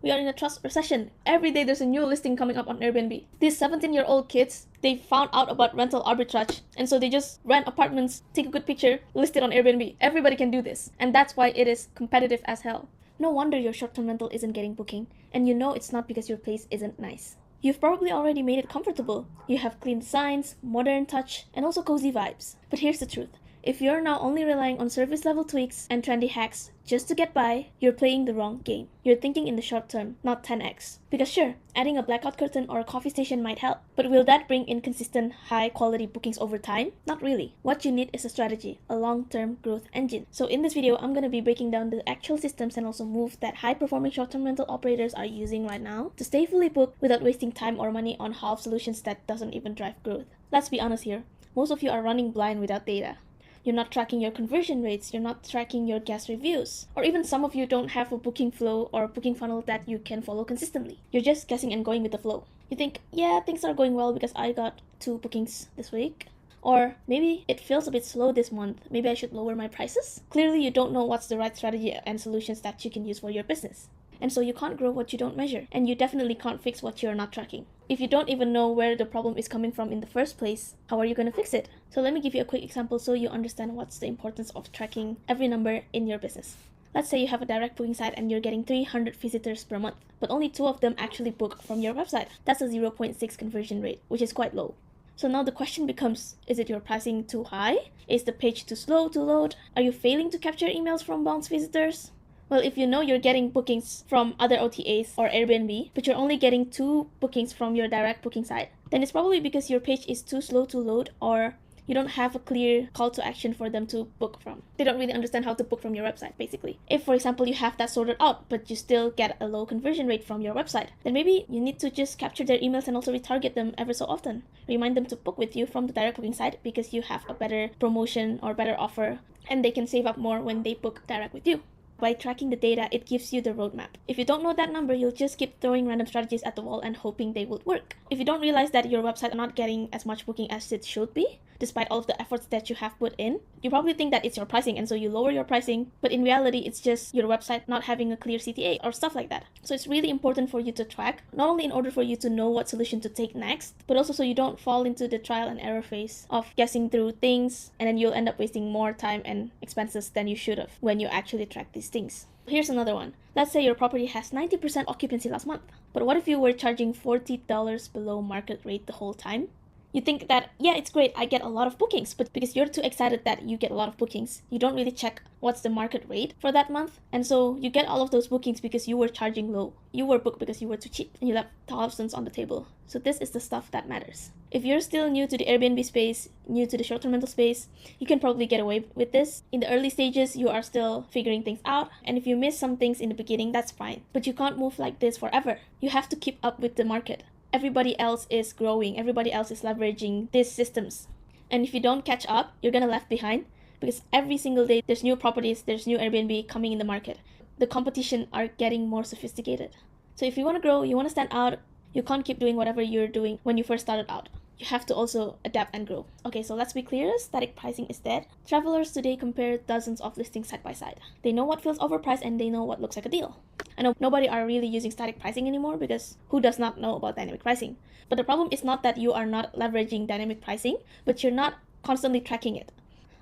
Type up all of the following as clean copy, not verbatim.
We are in a trust recession. Every day there's a new listing coming up on Airbnb. These 17-year-old kids, they found out about rental arbitrage, and so they just rent apartments, take a good picture, list it on Airbnb. Everybody can do this, and that's why it is competitive as hell. No wonder your short-term rental isn't getting booking, and you know it's not because your place isn't nice. You've probably already made it comfortable. You have clean designs, modern touch, and also cozy vibes. But here's the truth. If you're now only relying on service level tweaks and trendy hacks just to get by, you're playing the wrong game. You're thinking in the short term, not 10x. Because sure, adding a blackout curtain or a coffee station might help, but will that bring in consistent, high quality bookings over time? Not really. What you need is a strategy, a long-term growth engine. So in this video, I'm going to be breaking down the actual systems and also moves that high-performing short-term rental operators are using right now to stay fully booked without wasting time or money on half solutions that doesn't even drive growth. Let's be honest here. Most of you are running blind without data. You're not tracking your conversion rates, you're not tracking your guest reviews, or even some of you don't have a booking flow or booking funnel that you can follow consistently. You're just guessing and going with the flow. You think, yeah, things are going well because I got 2 bookings this week. Or maybe it feels a bit slow this month, maybe I should lower my prices. Clearly you don't know what's the right strategy and solutions that you can use for your business. And so you can't grow what you don't measure, and you definitely can't fix what you're not tracking. If you don't even know where the problem is coming from in the first place, how are you going to fix it? So let me give you a quick example so you understand what's the importance of tracking every number in your business. Let's say you have a direct booking site and you're getting 300 visitors per month, but only 2 of them actually book from your website. That's a 0.6 conversion rate, which is quite low. So now the question becomes, is it your pricing too high? Is the page too slow to load? Are you failing to capture emails from bounce visitors? Well, if you know you're getting bookings from other OTAs or Airbnb, but you're only getting 2 bookings from your direct booking site, then it's probably because your page is too slow to load or you don't have a clear call to action for them to book from. They don't really understand how to book from your website, basically. If, for example, you have that sorted out, but you still get a low conversion rate from your website, then maybe you need to just capture their emails and also retarget them ever so often. Remind them to book with you from the direct booking site because you have a better promotion or better offer, and they can save up more when they book direct with you. By tracking the data, it gives you the roadmap. If you don't know that number, you'll just keep throwing random strategies at the wall and hoping they would work. If you don't realize that your website is not getting as much booking as it should be, despite all of the efforts that you have put in, you probably think that it's your pricing, and so you lower your pricing, but in reality, it's just your website not having a clear CTA or stuff like that. So it's really important for you to track, not only in order for you to know what solution to take next, but also so you don't fall into the trial and error phase of guessing through things, and then you'll end up wasting more time and expenses than you should have when you actually track these things. Here's another one. Let's say your property has 90% occupancy last month, but what if you were charging $40 below market rate the whole time? You think that, yeah, it's great, I get a lot of bookings, but because you're too excited that you get a lot of bookings, you don't really check what's the market rate for that month, and so you get all of those bookings because you were charging low. You were booked because you were too cheap, and you left thousands on the table. So this is the stuff that matters. If you're still new to the Airbnb space, new to the short-term rental space, you can probably get away with this. In the early stages, you are still figuring things out, and if you miss some things in the beginning, that's fine. But you can't move like this forever. You have to keep up with the market. Everybody else is growing, everybody else is leveraging these systems. And if you don't catch up, you're gonna left behind because every single day there's new properties, there's new Airbnb coming in the market. The competition are getting more sophisticated. So if you wanna grow, you wanna stand out, you can't keep doing whatever you're doing when you first started out. You have to also adapt and grow. Okay, so let's be clear, static pricing is dead. Travelers today compare dozens of listings side by side. They know what feels overpriced and they know what looks like a deal. I know nobody are really using static pricing anymore because who does not know about dynamic pricing? But the problem is not that you are not leveraging dynamic pricing, but you're not constantly tracking it.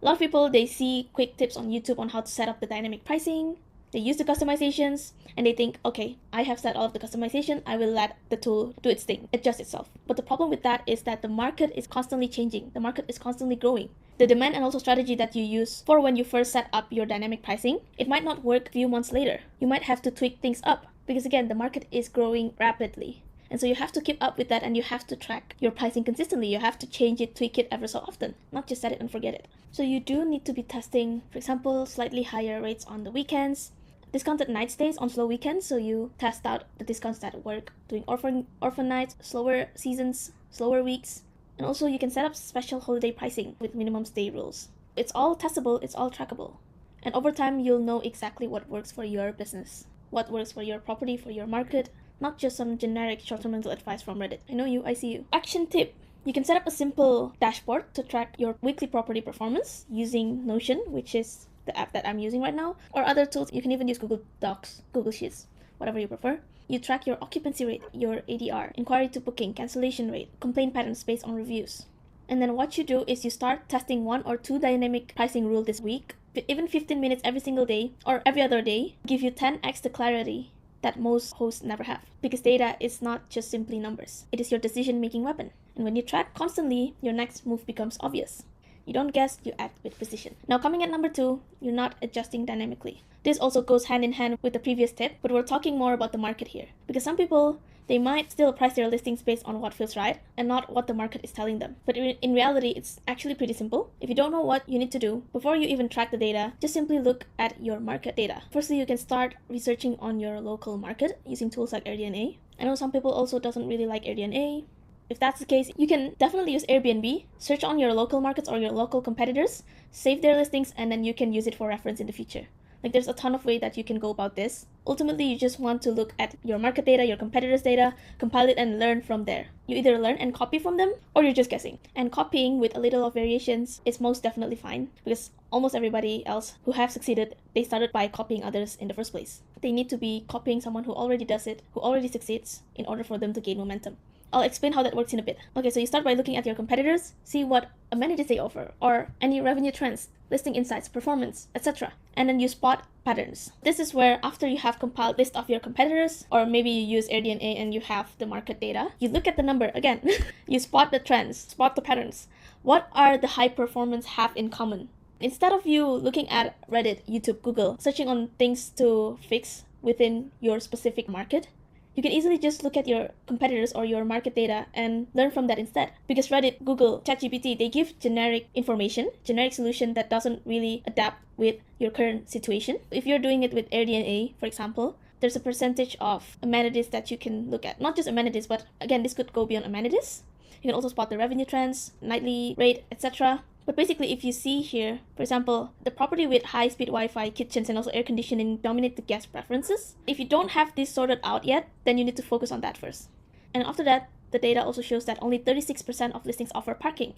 A lot of people, they see quick tips on YouTube on how to set up the dynamic pricing. They use the customizations and they think, okay, I have set all of the customization, I will let the tool do its thing, adjust itself. But the problem with that is that the market is constantly changing. The market is constantly growing. The demand and also strategy that you use for when you first set up your dynamic pricing, it might not work a few months later. You might have to tweak things up because again, the market is growing rapidly. And so you have to keep up with that and you have to track your pricing consistently. You have to change it, tweak it ever so often, not just set it and forget it. So you do need to be testing, for example, slightly higher rates on the weekends, discounted night stays on slow weekends, so you test out the discounts that work, doing orphan nights, slower seasons, slower weeks, and also you can set up special holiday pricing with minimum stay rules. It's all testable, it's all trackable. And over time, you'll know exactly what works for your business, what works for your property, for your market, not just some generic short-term rental advice from Reddit. I know you, I see you. Action tip. You can set up a simple dashboard to track your weekly property performance using Notion, which is the app that I'm using right now, or other tools. You can even use Google Docs, Google Sheets, whatever you prefer. you track your occupancy rate, your ADR, inquiry to booking, cancellation rate, complaint patterns based on reviews. And then what you do is you start testing 1 or 2 dynamic pricing rule this week. Even 15 minutes every single day or every other day give you 10x the clarity that most hosts never have. Because data is not just simply numbers. It is your decision-making weapon. And when you track constantly, your next move becomes obvious. You don't guess, you act with precision. Now coming at number 2, you're not adjusting dynamically. This also goes hand in hand with the previous tip, but we're talking more about the market here. Because some people, they might still price their listings based on what feels right and not what the market is telling them. But in reality, it's actually pretty simple. If you don't know what you need to do, before you even track the data, just simply look at your market data. Firstly, you can start researching on your local market using tools like AirDNA. I know some people also doesn't really like AirDNA. If that's the case, you can definitely use Airbnb, search on your local markets or your local competitors, save their listings, and then you can use it for reference in the future. Like there's a ton of ways that you can go about this. Ultimately, you just want to look at your market data, your competitors' data, compile it and learn from there. You either learn and copy from them or you're just guessing. And copying with a little of variations is most definitely fine because almost everybody else who have succeeded, they started by copying others in the first place. They need to be copying someone who already does it, who already succeeds in order for them to gain momentum. I'll explain how that works in a bit. Okay, so you start by looking at your competitors, see what amenities they offer, or any revenue trends, listing insights, performance, etc. And then you spot patterns. This is where after you have compiled list of your competitors, or maybe you use AirDNA and you have the market data, you look at the number again. You spot the trends, spot the patterns. What are the high performance have in common? Instead of you looking at Reddit, YouTube, Google, searching on things to fix within your specific market, you can easily just look at your competitors or your market data and learn from that instead. Because Reddit, Google, ChatGPT, they give generic information, generic solution that doesn't really adapt with your current situation. If you're doing it with AirDNA, for example, there's a percentage of amenities that you can look at. Not just amenities, but again, this could go beyond amenities. You can also spot the revenue trends, nightly rate, etc. But basically, if you see here, for example, the property with high-speed Wi-Fi, kitchens, and also air conditioning dominate the guest preferences. If you don't have this sorted out yet, then you need to focus on that first. And after that, the data also shows that only 36% of listings offer parking.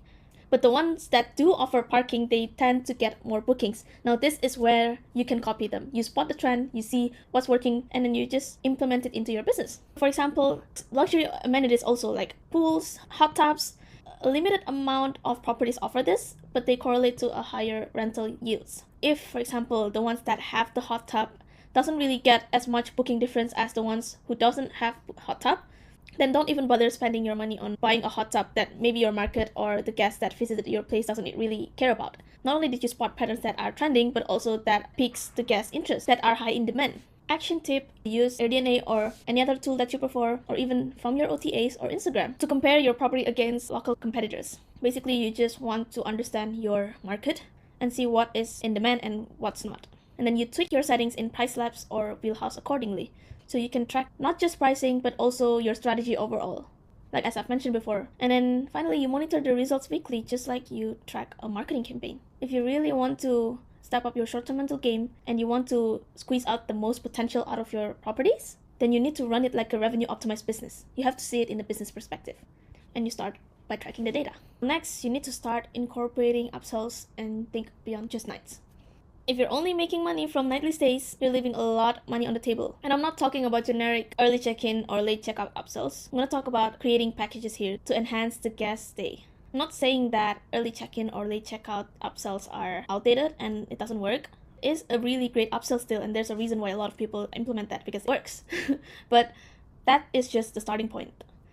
But the ones that do offer parking, they tend to get more bookings. Now, this is where you can copy them. You spot the trend, you see what's working, and then you just implement it into your business. For example, luxury amenities also like pools, hot tubs. A limited amount of properties offer this, but they correlate to a higher rental yields. If, for example, the ones that have the hot tub doesn't really get as much booking difference as the ones who doesn't have hot tub, then don't even bother spending your money on buying a hot tub that maybe your market or the guest that visited your place doesn't really care about. Not only did you spot patterns that are trending, but also that piques the guest interest that are high in demand. Action tip, use AirDNA or any other tool that you prefer, or even from your OTAs or Instagram to compare your property against local competitors. Basically, you just want to understand your market and see what is in demand and what's not. And then you tweak your settings in Price Labs or Wheelhouse accordingly. So you can track not just pricing, but also your strategy overall, like as I've mentioned before. And then finally, you monitor the results weekly, just like you track a marketing campaign. If you really want to step up your short-term mental game and you want to squeeze out the most potential out of your properties, then you need to run it like a revenue optimized business. You have to see it in a business perspective. And you start by tracking the data. Next, you need to start incorporating upsells and think beyond just nights. If you're only making money from nightly stays, you're leaving a lot of money on the table. And I'm not talking about generic early check-in or late checkout upsells. I'm going to talk about creating packages here to enhance the guest stay. I'm not saying that early check-in or late checkout upsells are outdated and it doesn't work. It's a really great upsell still, and there's a reason why a lot of people implement that because it works. But that is just the starting point.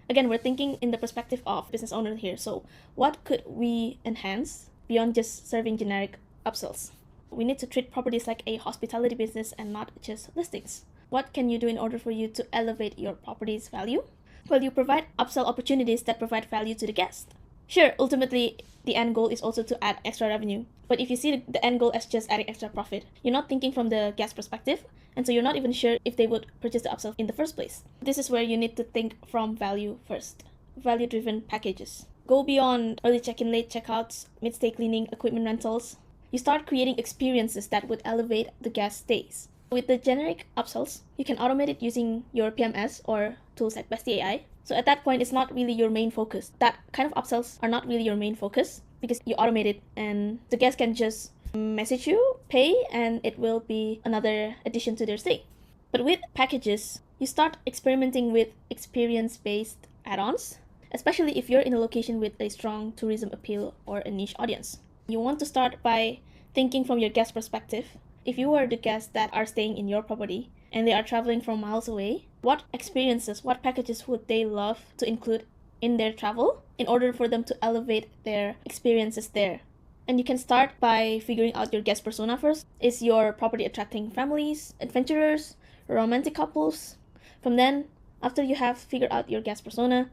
Again, we're thinking in the perspective of business owner here. So what could we enhance beyond just serving generic upsells? We need to treat properties like a hospitality business and not just listings. What can you do in order for you to elevate your property's value? Well, you provide upsell opportunities that provide value to the guest. Sure, ultimately, the end goal is also to add extra revenue. But if you see the end goal as just adding extra profit, you're not thinking from the guest perspective, and so you're not even sure if they would purchase the upsell in the first place. This is where you need to think from value first. Value-driven packages. Go beyond early check-in, late checkouts, mid-stay cleaning, equipment rentals. You start creating experiences that would elevate the guest stays. With the generic upsells, you can automate it using your PMS or tools like Bestie AI. So at that point, it's not really your main focus. That kind of upsells are not really your main focus because you automate it and the guest can just message you, pay, and it will be another addition to their stay. But with packages, you start experimenting with experience-based add-ons, especially if you're in a location with a strong tourism appeal or a niche audience. You want to start by thinking from your guest perspective. If you are the guests that are staying in your property and they are traveling from miles away, what experiences, what packages would they love to include in their travel in order for them to elevate their experiences there? And you can start by figuring out your guest persona first. Is your property attracting families, adventurers, romantic couples? From then, after you have figured out your guest persona,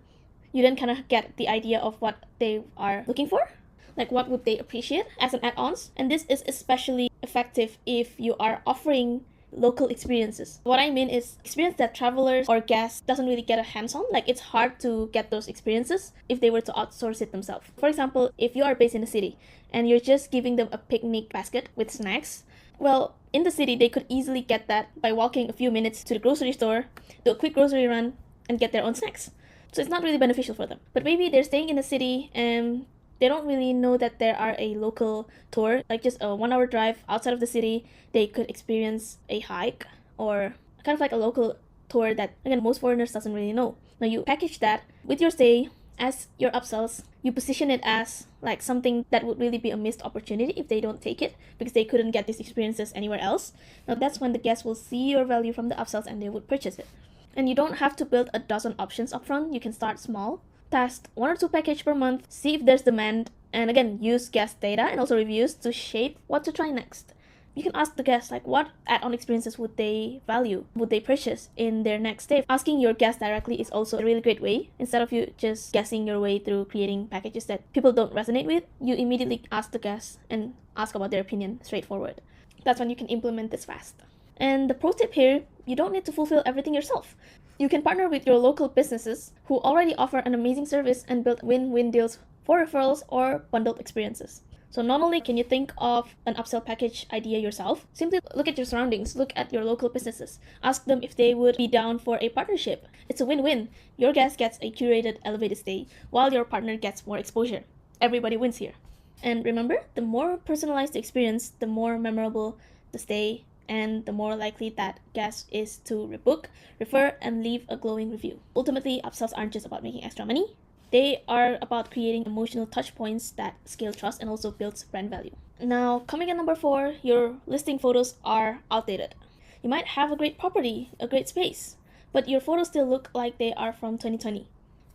you then kind of get the idea of what they are looking for. Like what would they appreciate as an add-ons. And this is especially effective if you are offering local experiences. What I mean is experience that travelers or guests doesn't really get a hands-on. Like it's hard to get those experiences if they were to outsource it themselves. For example, if you are based in a city and you're just giving them a picnic basket with snacks, well, in the city they could easily get that by walking a few minutes to the grocery store, do a quick grocery run, and get their own snacks. So it's not really beneficial for them. But maybe they're staying in the city and they don't really know that there are a local tour, like just a 1 hour drive outside of the city. They could experience a hike or kind of like a local tour that, again, most foreigners doesn't really know. Now you package that with your stay as your upsells. You position it as like something that would really be a missed opportunity if they don't take it because they couldn't get these experiences anywhere else. Now that's when the guests will see your value from the upsells and they would purchase it. And you don't have to build a dozen options upfront. You can start small. Test 1 or 2 packages per month, see if there's demand, and again, use guest data and also reviews to shape what to try next. You can ask the guests like what add-on experiences would they value, would they purchase in their next stay. Asking your guests directly is also a really great way. Instead of you just guessing your way through creating packages that people don't resonate with, you immediately ask the guests and ask about their opinion straightforward. That's when you can implement this fast. And the pro tip here, you don't need to fulfill everything yourself. You can partner with your local businesses who already offer an amazing service and build win-win deals for referrals or bundled experiences. So not only can you think of an upsell package idea yourself, simply look at your surroundings, look at your local businesses, ask them if they would be down for a partnership. It's a win-win. Your guest gets a curated, elevated stay, while your partner gets more exposure. Everybody wins here. And remember, the more personalized the experience, the more memorable the stay, and the more likely that guest is to rebook, refer, and leave a glowing review. Ultimately, upsells aren't just about making extra money. They are about creating emotional touch points that scale trust and also builds brand value. Now, coming at number 4, your listing photos are outdated. You might have a great property, a great space, but your photos still look like they are from 2020.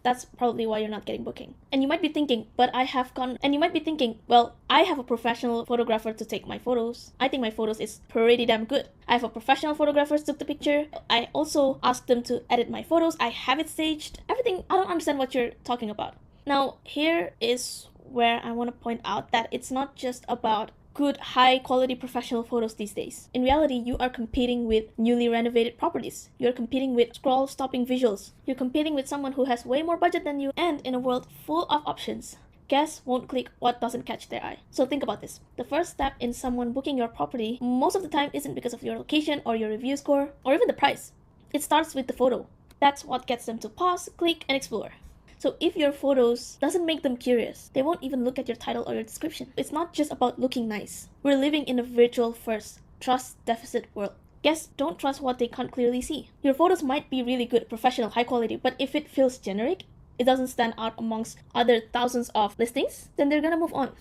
That's probably why you're not getting booking. And you might be thinking, well, I have a professional photographer to take my photos. I think my photos is pretty damn good. I have a professional photographer to took the picture. I also asked them to edit my photos. I have it staged. Everything. I don't understand what you're talking about. Now, here is where I want to point out that it's not just about good, high-quality professional photos these days. In reality, you are competing with newly renovated properties. You're competing with scroll-stopping visuals. You're competing with someone who has way more budget than you, and in a world full of options, guests won't click what doesn't catch their eye. So think about this. The first step in someone booking your property most of the time isn't because of your location or your review score or even the price. It starts with the photo. That's what gets them to pause, click, and explore. So if your photos doesn't make them curious, they won't even look at your title or your description. It's not just about looking nice. We're living in a virtual first, trust deficit world. Guests don't trust what they can't clearly see. Your photos might be really good, professional, high quality, but if it feels generic, it doesn't stand out amongst other thousands of listings, then they're gonna move on.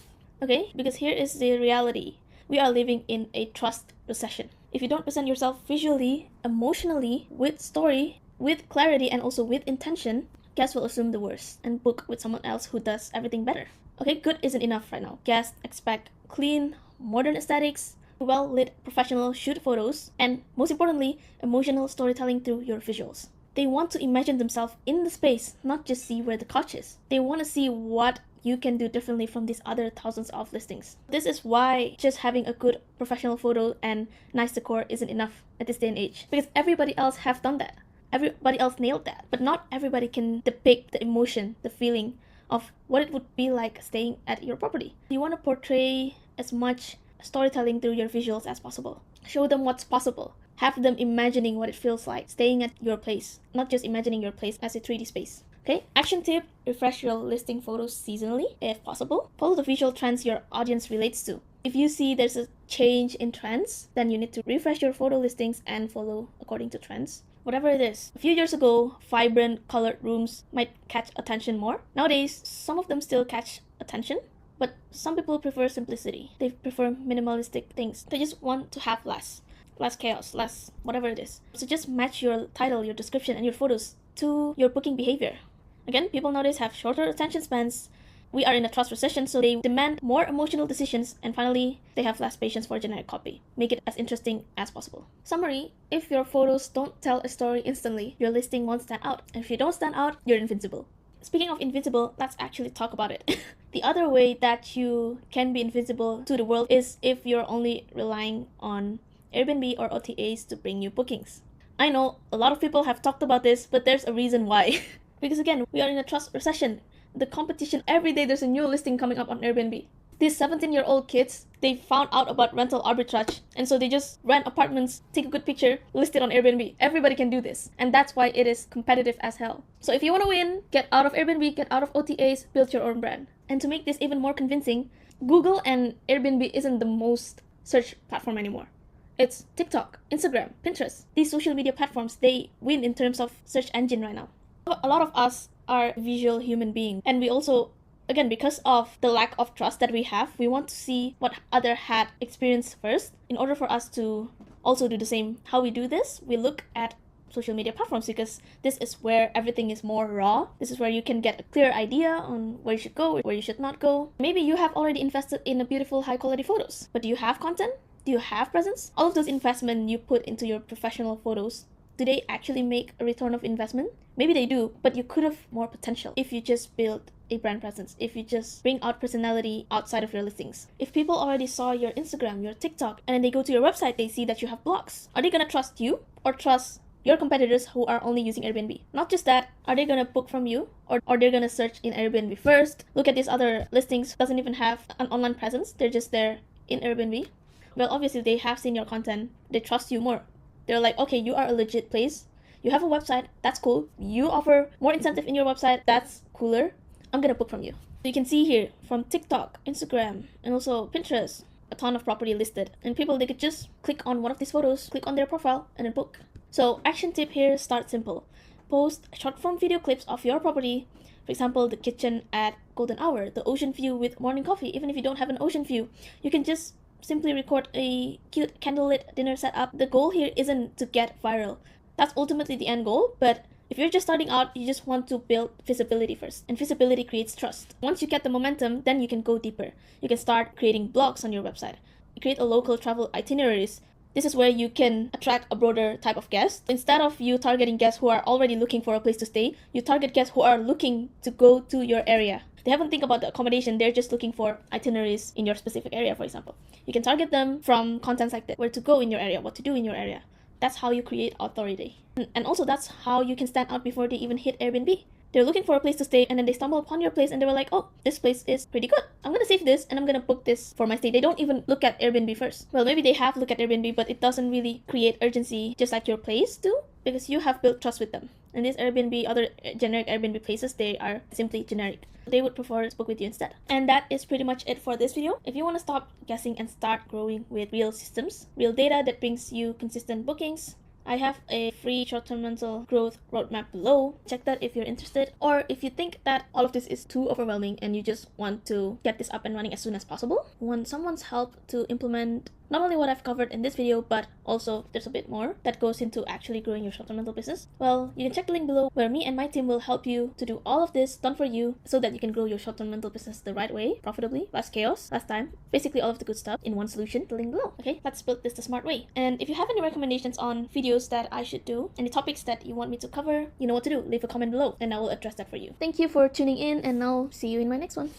Okay? Because here is the reality. We are living in a trust recession. If you don't present yourself visually, emotionally, with story, with clarity, and also with intention, guests will assume the worst and book with someone else who does everything better. Okay, good isn't enough right now. Guests expect clean, modern aesthetics, well-lit professional shoot photos, and most importantly, emotional storytelling through your visuals. They want to imagine themselves in the space, not just see where the couch is. They want to see what you can do differently from these other thousands of listings. This is why just having a good professional photo and nice decor isn't enough at this day and age, because everybody else have done that. Everybody else nailed that, but not everybody can depict the emotion, the feeling of what it would be like staying at your property. You want to portray as much storytelling through your visuals as possible. Show them what's possible. Have them imagining what it feels like staying at your place, not just imagining your place as a 3D space. Okay, action tip, refresh your listing photos seasonally if possible. Follow the visual trends your audience relates to. If you see there's a change in trends, then you need to refresh your photo listings and follow according to trends. whatever it is. A few years ago, vibrant colored rooms might catch attention more. Nowadays, some of them still catch attention, but some people prefer simplicity. They prefer minimalistic things. They just want to have less chaos, less whatever it is. So just match your title, your description, and your photos to your booking behavior. Again, people nowadays have shorter attention spans. We are in a trust recession, so they demand more emotional decisions, and finally, they have less patience for generic copy. Make it as interesting as possible. Summary: if your photos don't tell a story instantly, your listing won't stand out. And if you don't stand out, you're invincible. Speaking of invincible, let's actually talk about it. The other way that you can be invincible to the world is if you're only relying on Airbnb or OTAs to bring you bookings. I know a lot of people have talked about this, but there's a reason why. Because again, we are in a trust recession. The competition, every day there's a new listing coming up on Airbnb. These 17-year-old kids, they found out about rental arbitrage, and so they just rent apartments, take a good picture, list it on Airbnb. Everybody can do this, and that's why it is competitive as hell. So if you want to win, get out of Airbnb, get out of OTAs, build your own brand. And to make this even more convincing, Google and Airbnb isn't the most searched platform anymore. It's TikTok, Instagram, Pinterest. These social media platforms, they win in terms of search engine right now. A lot of us are visual human beings, and we also, again, because of the lack of trust that we have, we want to see what other had experienced first in order for us to also do the same. How we do this? We look at social media platforms because this is where everything is more raw. This is where you can get a clear idea on where you should go, where you should not go. Maybe you have already invested in a beautiful, high quality photos, but do you have content? Do you have presence? All of those investment you put into your professional photos, do they actually make a return of investment? Maybe they do, but you could have more potential if you just build a brand presence, if you just bring out personality outside of your listings. If people already saw your Instagram, your TikTok, and then they go to your website, they see that you have blogs, are they gonna trust you or trust your competitors who are only using Airbnb? Not just that, are they gonna book from you, or they're gonna search in Airbnb first, look at these other listings, doesn't even have an online presence, they're just there in Airbnb? Well, obviously they have seen your content, they trust you more. They're like, okay, you are a legit place. You have a website, that's cool. You offer more incentive in your website, that's cooler. I'm gonna book from you. So you can see here from TikTok, Instagram, and also Pinterest, a ton of property listed. And people, they could just click on one of these photos, click on their profile, and then book. So action tip here, start simple. Post short form video clips of your property. For example, the kitchen at golden hour, the ocean view with morning coffee. Even if you don't have an ocean view, you can just simply record a cute candlelit dinner setup. The goal here isn't to get viral. That's ultimately the end goal, but if you're just starting out, you just want to build visibility first, and visibility creates trust. Once you get the momentum, then you can go deeper. You can start creating blogs on your website. Create a local travel itineraries. This is where you can attract a broader type of guest. Instead of you targeting guests who are already looking for a place to stay, you target guests who are looking to go to your area. They haven't think about the accommodation, they're just looking for itineraries in your specific area, for example. You can target them from content like that, where to go in your area, what to do in your area. That's how you create authority. And also that's how you can stand out before they even hit Airbnb. They're looking for a place to stay, and then they stumble upon your place and they were like, oh, this place is pretty good. I'm gonna save this and I'm gonna book this for my stay. They don't even look at Airbnb first. Well, maybe they have looked at Airbnb, but it doesn't really create urgency just like your place do, because you have built trust with them. And these Airbnb, other generic Airbnb places, they are simply generic. They would prefer to book with you instead. And that is pretty much it for this video. If you want to stop guessing and start growing with real systems, real data that brings you consistent bookings, I have a free short-term mental growth roadmap below. Check that if you're interested, or if you think that all of this is too overwhelming and you just want to get this up and running as soon as possible, want someone's help to implement not only what I've covered in this video, but also there's a bit more that goes into actually growing your short-term rental business, well, you can check the link below where me and my team will help you to do all of this done for you so that you can grow your short-term rental business the right way, profitably, less chaos, less time, basically all of the good stuff in one solution, the link below. Okay, let's build this the smart way. And if you have any recommendations on videos that I should do, any topics that you want me to cover, you know what to do. Leave a comment below and I will address that for you. Thank you for tuning in, and I'll see you in my next one.